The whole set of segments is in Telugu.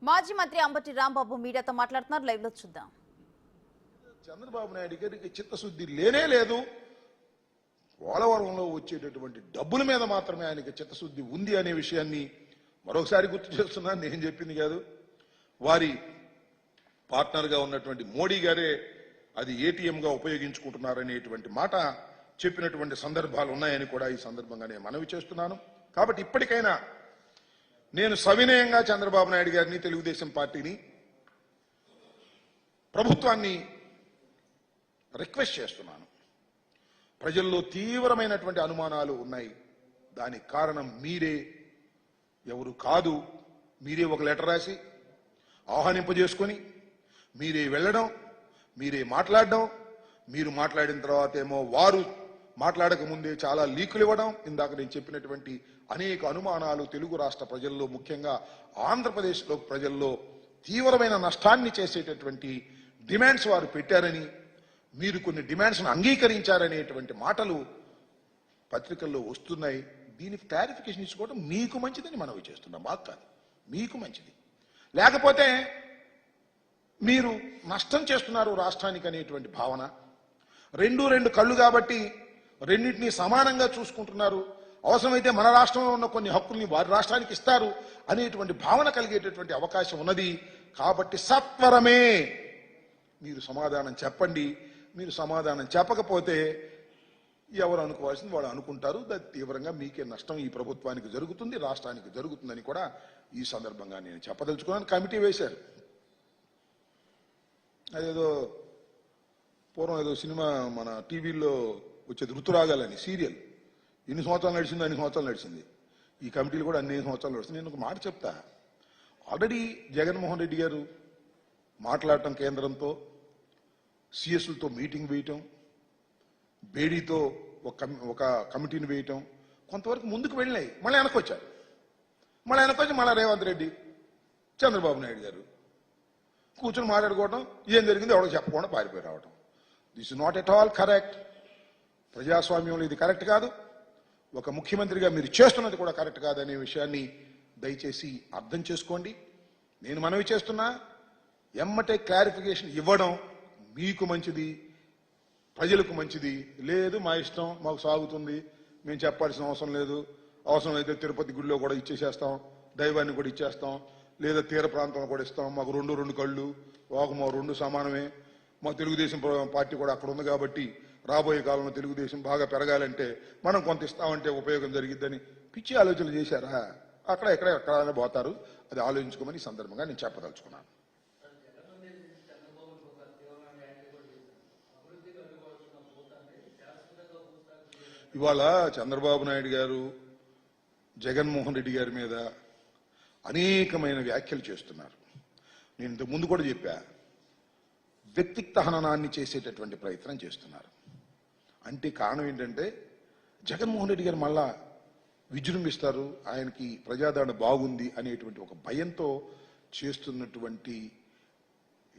మాజీ మంత్రి అంబటి రాంబాబు మీడియాతో మాట్లాడుతున్నారు. లైవ్ లో చూద్దాం. చంద్రబాబు నాయుడు గారికి చిత్తశుద్ధి లేనే లేదు. పోలవరంలో వచ్చేటటువంటి డబ్బుల మీద మాత్రమే ఆయనకి చిత్తశుద్ధి ఉంది అనే విషయాన్ని మరొకసారి గుర్తు చేస్తున్నాను. నేను చెప్పింది కాదు, వారి పార్ట్నర్ గా ఉన్నటువంటి మోడీ గారే అది ఏటీఎం గా ఉపయోగించుకుంటున్నారనేటువంటి మాట చెప్పినటువంటి సందర్భాలు ఉన్నాయని కూడా ఈ సందర్భంగా నేను మనవి చేస్తున్నాను. కాబట్టి ఇప్పటికైనా నేను సవినయంగా చంద్రబాబు నాయుడు గారిని, తెలుగుదేశం పార్టీని, ప్రభుత్వాన్ని రిక్వెస్ట్ చేస్తున్నాను. ప్రజల్లో తీవ్రమైనటువంటి అనుమానాలు ఉన్నాయి. దానికి కారణం మీరే, ఎవరు కాదు. మీరే ఒక లెటర్ రాసి ఆహ్వానింపజేసుకొని మీరే వెళ్ళడం, మీరే మాట్లాడడం, మీరు మాట్లాడిన తర్వాత ఏమో వారు మాట్లాడక ముందే చాలా లీకులు ఇవ్వడం, ఇందాక నేను చెప్పినటువంటి అనేక అనుమానాలు తెలుగు రాష్ట్ర ప్రజల్లో, ముఖ్యంగా ఆంధ్రప్రదేశ్లో ప్రజల్లో తీవ్రమైన నష్టాన్ని చేసేటటువంటి డిమాండ్స్ వారు పెట్టారని, మీరు కొన్ని డిమాండ్స్ను అంగీకరించారనేటువంటి మాటలు పత్రికల్లో వస్తున్నాయి. దీనికి క్లారిఫికేషన్ ఇచ్చుకోవడం మీకు మంచిదని మనవి చేస్తున్నాం. మాకు కాదు, మీకు మంచిది. లేకపోతే మీరు నష్టం చేస్తున్నారు రాష్ట్రానికి అనేటువంటి భావన, రెండు కళ్ళు కాబట్టి రెండింటినీ సమానంగా చూసుకుంటున్నారు, అవసరమైతే మన రాష్ట్రంలో ఉన్న కొన్ని హక్కుల్ని వారి రాష్ట్రానికి ఇస్తారు అనేటువంటి భావన కలిగేటటువంటి అవకాశం ఉన్నది. కాబట్టి సత్వరమే మీరు సమాధానం చెప్పండి. మీరు సమాధానం చెప్పకపోతే ఎవరు అనుకోవాల్సింది వాళ్ళు అనుకుంటారు. తీవ్రంగా మీకే నష్టం ఈ ప్రభుత్వానికి జరుగుతుంది, రాష్ట్రానికి జరుగుతుందని కూడా ఈ సందర్భంగా నేను చెప్పదలుచుకున్నాను. కమిటీ వేశారు. అదేదో పూర్వం ఏదో సినిమా మన టీవీలో వచ్చేది ఋతురాగాలని సీరియల్, ఎన్ని సంవత్సరాలు నడిచిందో అన్ని సంవత్సరాలు నడిచింది. ఈ కమిటీలు కూడా అన్ని సంవత్సరాలు నడుస్తుంది. నేను ఒక మాట చెప్తా. ఆల్రెడీ జగన్మోహన్ రెడ్డి గారు మాట్లాడటం, కేంద్రంతో సిఎస్లతో మీటింగ్ వేయటం, బేడీతో ఒక కమిటీని వేయటం, కొంతవరకు ముందుకు వెళ్ళినాయి. మళ్ళీ వెనకొచ్చారు. మళ్ళీ రేవంత్ రెడ్డి, చంద్రబాబు నాయుడు గారు కూర్చొని మాట్లాడుకోవడం, ఏం జరిగింది ఎవరికి చెప్పకుండా పారిపోయి రావడం. This is not at all correct. ప్రజాస్వామ్యంలో ఇది కరెక్ట్ కాదు. ఒక ముఖ్యమంత్రిగా మీరు చేస్తున్నది కూడా కరెక్ట్ కాదనే విషయాన్ని దయచేసి అర్థం చేసుకోండి. నేను మనవి చేస్తున్నా, ఎమ్మటే క్లారిఫికేషన్ ఇవ్వడం మీకు మంచిది, ప్రజలకు మంచిది. లేదు మా ఇష్టం, మాకు సాగుతుంది, మేము చెప్పాల్సిన అవసరం లేదు, అవసరమైతే తిరుపతి గుడిలో కూడా ఇచ్చేసేస్తాం, దైవాన్ని కూడా ఇచ్చేస్తాం, లేదా తీర ప్రాంతంలో కూడా ఇస్తాం, మాకు రెండు కళ్ళు, మా రెండు సమానమే, మా తెలుగుదేశం పార్టీ కూడా అక్కడ ఉంది కాబట్టి రాబోయే కాలంలో తెలుగుదేశం బాగా పెరగాలంటే మనం కొంత ఇస్తామంటే ఉపయోగం జరిగిద్దని పిచ్చి ఆలోచనలు చేశారా? ఎక్కడైనా పోతారు. అది ఆలోచించుకోమని ఈ సందర్భంగా నేను చెప్పదలుచుకున్నాను. ఇవాళ చంద్రబాబు నాయుడు గారు జగన్మోహన్ రెడ్డి గారి మీద అనేకమైన వ్యాఖ్యలు చేస్తున్నారు. నేను ఇంతకు ముందు కూడా చెప్పా, వ్యక్తిగత హననాన్ని చేసేటటువంటి ప్రయత్నం చేస్తున్నారు. అంటే కారణం ఏంటంటే జగన్మోహన్ రెడ్డి గారు మళ్ళా విజృంభిస్తారు, ఆయనకి ప్రజాదరణ బాగుంది అనేటువంటి ఒక భయంతో చేస్తున్నటువంటి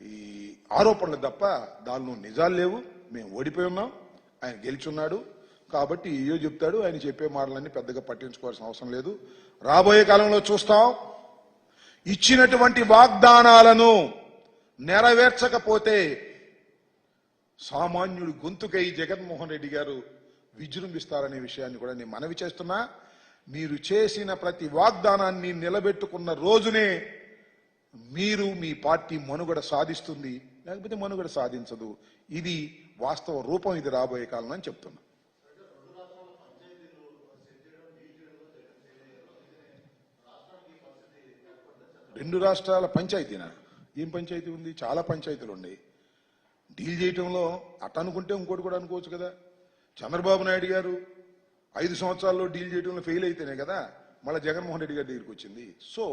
ఈ ఆరోపణలు తప్ప దానిలో నిజాలు లేవు. మేము ఓడిపోయి ఉన్నాం, ఆయన గెలిచున్నాడు కాబట్టి ఏయో చెప్తాడు. ఆయన చెప్పే మాటలన్నీ పెద్దగా పట్టించుకోవాల్సిన అవసరం లేదు. రాబోయే కాలంలో చూస్తాం. ఇచ్చినటువంటి వాగ్దానాలను నెరవేర్చకపోతే సామాన్యుడి గొంతుకై జగన్మోహన్ రెడ్డి గారు విజృంభిస్తారనే విషయాన్ని కూడా నేను మనవి చేస్తున్నా. మీరు చేసిన ప్రతి వాగ్దానాన్ని నిలబెట్టుకున్న రోజునే మీరు మీ పార్టీ మనుగడ సాధిస్తుంది, లేకపోతే మనుగడ సాధించదు. ఇది వాస్తవ రూపం, ఇది రాబోయే కాలం అని చెప్తున్నా. రెండు రాష్ట్రాల పంచాయతీనా? ఏం పంచాయతీ ఉంది? చాలా పంచాయతీలు ఉన్నాయి. డీల్ చేయటంలో అట్ట అనుకుంటే ఇంకోటి కూడా అనుకోవచ్చు కదా. చంద్రబాబు నాయుడు గారు 5 సంవత్సరాల్లో డీల్ చేయడంలో ఫెయిల్ అయితేనే కదా మళ్ళీ జగన్మోహన్ రెడ్డి గారి దగ్గరికి వచ్చింది. సో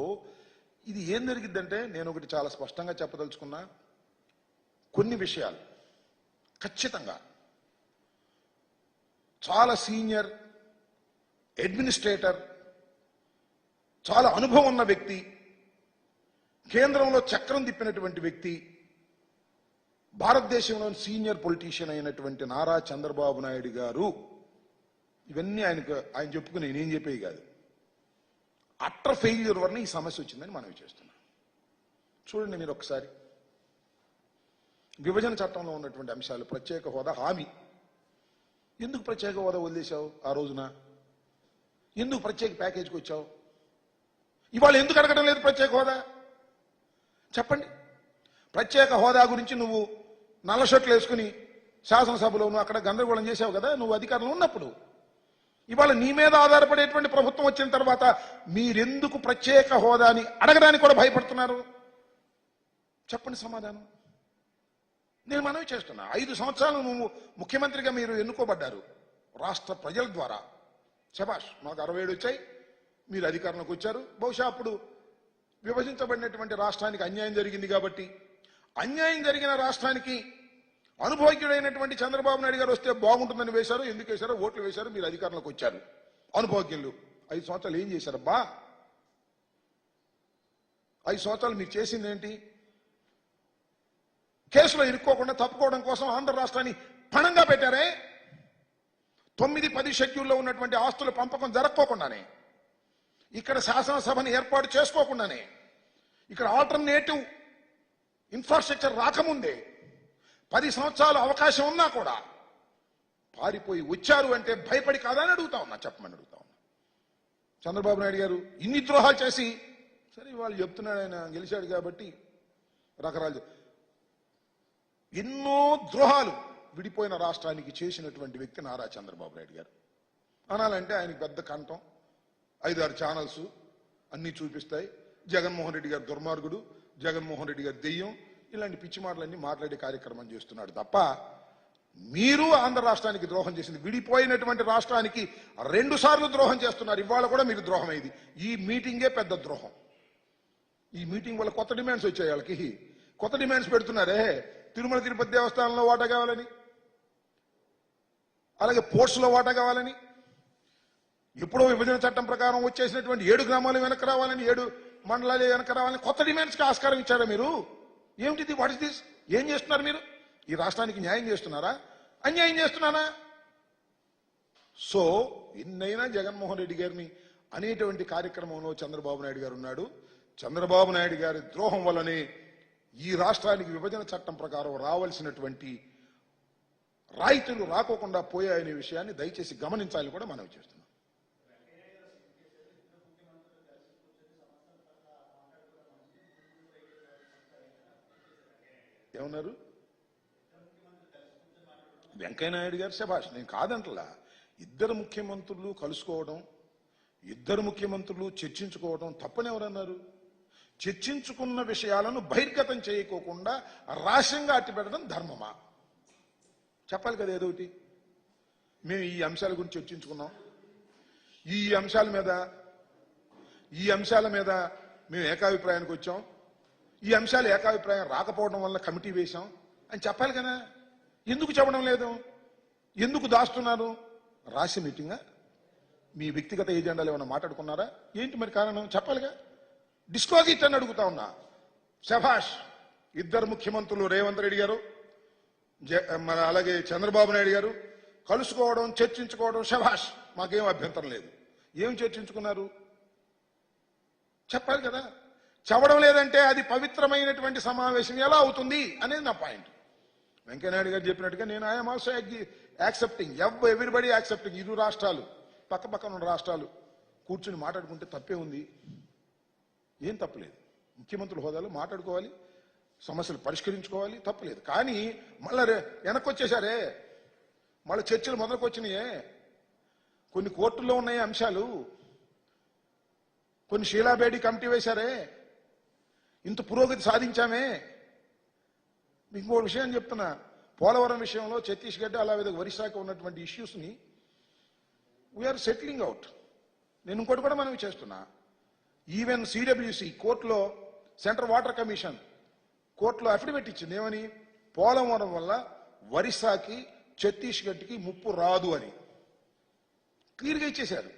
ఇది ఏం జరిగిద్దంటే, నేను ఒకటి చాలా స్పష్టంగా చెప్పదలుచుకున్నా. కొన్ని విషయాలు ఖచ్చితంగా చాలా సీనియర్ అడ్మినిస్ట్రేటర్, చాలా అనుభవం ఉన్న వ్యక్తి, కేంద్రంలో చక్రం తిప్పినటువంటి వ్యక్తి, భారతదేశంలోని సీనియర్ పొలిటీషియన్ అయినటువంటి నారా చంద్రబాబు నాయుడు గారు, ఇవన్నీ ఆయన చెప్పుకుని నేనేం చెప్పేవి కాదు, అట్టర్ ఫెయిల్యూర్ వల్ల ఈ సమస్య వచ్చిందని మనవి చేస్తున్నాం. చూడండి మీరు ఒకసారి. విభజన చట్టంలో ఉన్నటువంటి అంశాలు, ప్రత్యేక హోదా హామీ. ఎందుకు ప్రత్యేక హోదా వదిలేశావు ఆ రోజున? ఎందుకు ప్రత్యేక ప్యాకేజీకి వచ్చావు? ఇవాళ ఎందుకు అడగడం లేదు ప్రత్యేక హోదా? చెప్పండి. ప్రత్యేక హోదా గురించి నువ్వు నల్ల షర్ట్లు వేసుకుని శాసనసభలో నువ్వు అక్కడ గందరగోళం చేసావు కదా నువ్వు అధికారంలో ఉన్నప్పుడు. ఇవాళ నీ మీద ఆధారపడేటువంటి ప్రభుత్వం వచ్చిన తర్వాత మీరెందుకు ప్రత్యేక హోదాని అడగడానికి కూడా భయపడుతున్నారు? చెప్పండి సమాధానం. నేను మనవి చేస్తున్నా, 5 సంవత్సరాలు నువ్వు ముఖ్యమంత్రిగా మీరు ఎన్నుకోబడ్డారు రాష్ట్ర ప్రజల ద్వారా. శభాష్, మాకు 67 వచ్చాయి, మీరు అధికారంలోకి వచ్చారు. బహుశా అప్పుడు విభజించబడినటువంటి రాష్ట్రానికి అన్యాయం జరిగింది కాబట్టి, అన్యాయం జరిగిన రాష్ట్రానికి అనుభవజ్ఞుడైనటువంటి చంద్రబాబు నాయుడు గారు వస్తే బాగుంటుందని వేశారు. ఎందుకు వేశారో ఓట్లు వేశారు, మీరు అధికారంలోకి వచ్చారు. అనుభవజ్ఞులు 5 సంవత్సరాలు ఏం చేశారబ్బా? 5 సంవత్సరాలు మీరు చేసింది ఏంటి? కేసులో ఇరుక్కోకుండా తప్పుకోవడం కోసం ఆంధ్ర రాష్ట్రాన్ని పణంగా పెట్టారే. 9-10 షెడ్యూల్లో ఉన్నటువంటి ఆస్తుల పంపకం జరగకోకుండానే, ఇక్కడ శాసనసభను ఏర్పాటు చేసుకోకుండానే, ఇక్కడ ఆల్టర్నేటివ్ ఇన్ఫ్రాస్ట్రక్చర్ రాకముందే 10 సంవత్సరాలు అవకాశం ఉన్నా కూడా పారిపోయి వచ్చారు అంటే భయపడి కాదని అడుగుతా ఉన్నా, చెప్పమని అడుగుతా ఉన్నా. చంద్రబాబు నాయుడు గారు ఇన్ని ద్రోహాలు చేసి, సరే వాళ్ళు చెప్తున్నాడు ఆయన గెలిచాడు కాబట్టి రకరాలు, ఎన్నో ద్రోహాలు విడిపోయిన రాష్ట్రానికి చేసినటువంటి వ్యక్తి నారా చంద్రబాబు నాయుడు గారు. అనాలంటే ఆయనకి పెద్ద కంఠం, 5-6 ఛానల్స్ అన్నీ చూపిస్తాయి. జగన్మోహన్ రెడ్డి గారు దుర్మార్గుడు, జగన్మోహన్ రెడ్డి గారు దెయ్యం, ఇలాంటి పిచ్చి మాటలన్నీ మాట్లాడే కార్యక్రమం చేస్తున్నాడు తప్ప, మీరు ఆంధ్ర రాష్ట్రానికి ద్రోహం చేసింది, విడిపోయినటువంటి రాష్ట్రానికి 2 సార్లు ద్రోహం చేస్తున్నారు. ఇవాళ కూడా మీరు ద్రోహం అయింది. ఈ మీటింగే పెద్ద ద్రోహం. ఈ మీటింగ్ వల్ల కొత్త డిమాండ్స్ వచ్చాయి. వాళ్ళకి కొత్త డిమాండ్స్ పెడుతున్నారే, తిరుమల తిరుపతి దేవస్థానంలో వాటా కావాలని, అలాగే పోర్ట్స్లో వాటా కావాలని, ఎప్పుడో విభజన చట్టం ప్రకారం వచ్చేసినటువంటి 7 గ్రామాలు వెనక్కి రావాలని, 7 మండలాలు వెనక్కి రావాలని కొత్త డిమాండ్స్కి ఆస్కారం ఇచ్చారా మీరు? ఏమిటిది? What is this? ఏం చేస్తున్నారు మీరు? ఈ రాష్ట్రానికి న్యాయం చేస్తున్నారా, అన్యాయం చేస్తున్నారా? సో ఎన్నైనా జగన్మోహన్ రెడ్డి గారిని అనేటువంటి కార్యక్రమంలో చంద్రబాబు నాయుడు గారు ఉన్నాడు. చంద్రబాబు నాయుడు గారి ద్రోహం వల్లనే ఈ రాష్ట్రానికి విభజన చట్టం ప్రకారం రావాల్సినటువంటి రాయితీలు రాకోకుండా పోయాయనే విషయాన్ని దయచేసి గమనించాలని కూడా మనం చేస్తున్నాం. ఏమన్నారు? వెంకయ్యనాయుడు గారు శభాష్, నేను కాదంటలా. 2 ముఖ్యమంత్రులు కలుసుకోవడం, 2 ముఖ్యమంత్రులు చర్చించుకోవడం తప్పని ఎవరన్నారు? చర్చించుకున్న విషయాలను బహిర్గతం చేయకోకుండా రహస్యంగా అట్టిపెట్టడం ధర్మమా? చెప్పాలి కదా ఏదో ఒకటి. మేము ఈ అంశాల గురించి చర్చించుకున్నాం, ఈ అంశాల మీద మేము ఏకాభిప్రాయానికి వచ్చాం, ఈ అంశాలు ఏకాభిప్రాయం రాకపోవడం వల్ల కమిటీ వేశాం అని చెప్పాలి కదా. ఎందుకు చెప్పడం లేదు? ఎందుకు దాస్తున్నారు? రహస్య మీటింగా? మీ వ్యక్తిగత ఏజెండాలు ఏమైనా మాట్లాడుకున్నారా ఏంటి? మరి కారణం చెప్పాలిగా. డిస్క్లోజ్ ఇట్ అని అడుగుతా ఉన్నా. శభాష్, 2 ముఖ్యమంత్రులు రేవంత్ రెడ్డి గారు మన అలాగే చంద్రబాబు నాయుడు గారు కలుసుకోవడం, చర్చించుకోవడం శభాష్, మాకేం అభ్యంతరం లేదు. ఏం చర్చించుకున్నారు చెప్పాలి కదా. చెప్పడం లేదంటే అది పవిత్రమైనటువంటి సమావేశం ఎలా అవుతుంది అనేది నా పాయింట్. వెంకయ్యనాయుడు గారు చెప్పినట్టుగా నేను I'm also accepting, everybody accepting. 2 రాష్ట్రాలు పక్క పక్కన ఉన్న రాష్ట్రాలు కూర్చుని మాట్లాడుకుంటే తప్పే ఉంది? ఏం తప్పలేదు. ముఖ్యమంత్రుల హోదాలో మాట్లాడుకోవాలి, సమస్యలు పరిష్కరించుకోవాలి, తప్పలేదు. కానీ మళ్ళీ వెనక్కి వచ్చేసారే, మళ్ళీ చర్చలు మొదలుకు వచ్చినాయే. కొన్ని కోర్టుల్లో ఉన్నాయి అంశాలు, కొన్ని షీలాబేడి కమిటీ వేశారే, ఇంత పురోగతి సాధించామే. మీకు ఇంకో విషయం చెప్తున్నా, పోలవరం విషయంలో ఛత్తీస్గఢ్ అలాగే ఒరిస్సాకి ఉన్నటువంటి ఇష్యూస్ని వీఆర్ సెటిలింగ్ అవుట్. నేను ఇంకోటి కూడా మనవి చేస్తున్నా, ఈవెన్ సిడబ్ల్యూసి కోర్టులో, సెంట్రల్ వాటర్ కమిషన్ కోర్టులో అఫిడవిట్ ఇచ్చింది. ఏమని? పోలవరం వల్ల ఒరిస్సాకి ఛత్తీస్గఢ్కి ముప్పు రాదు అని క్లియర్గా ఇచ్చేశారు.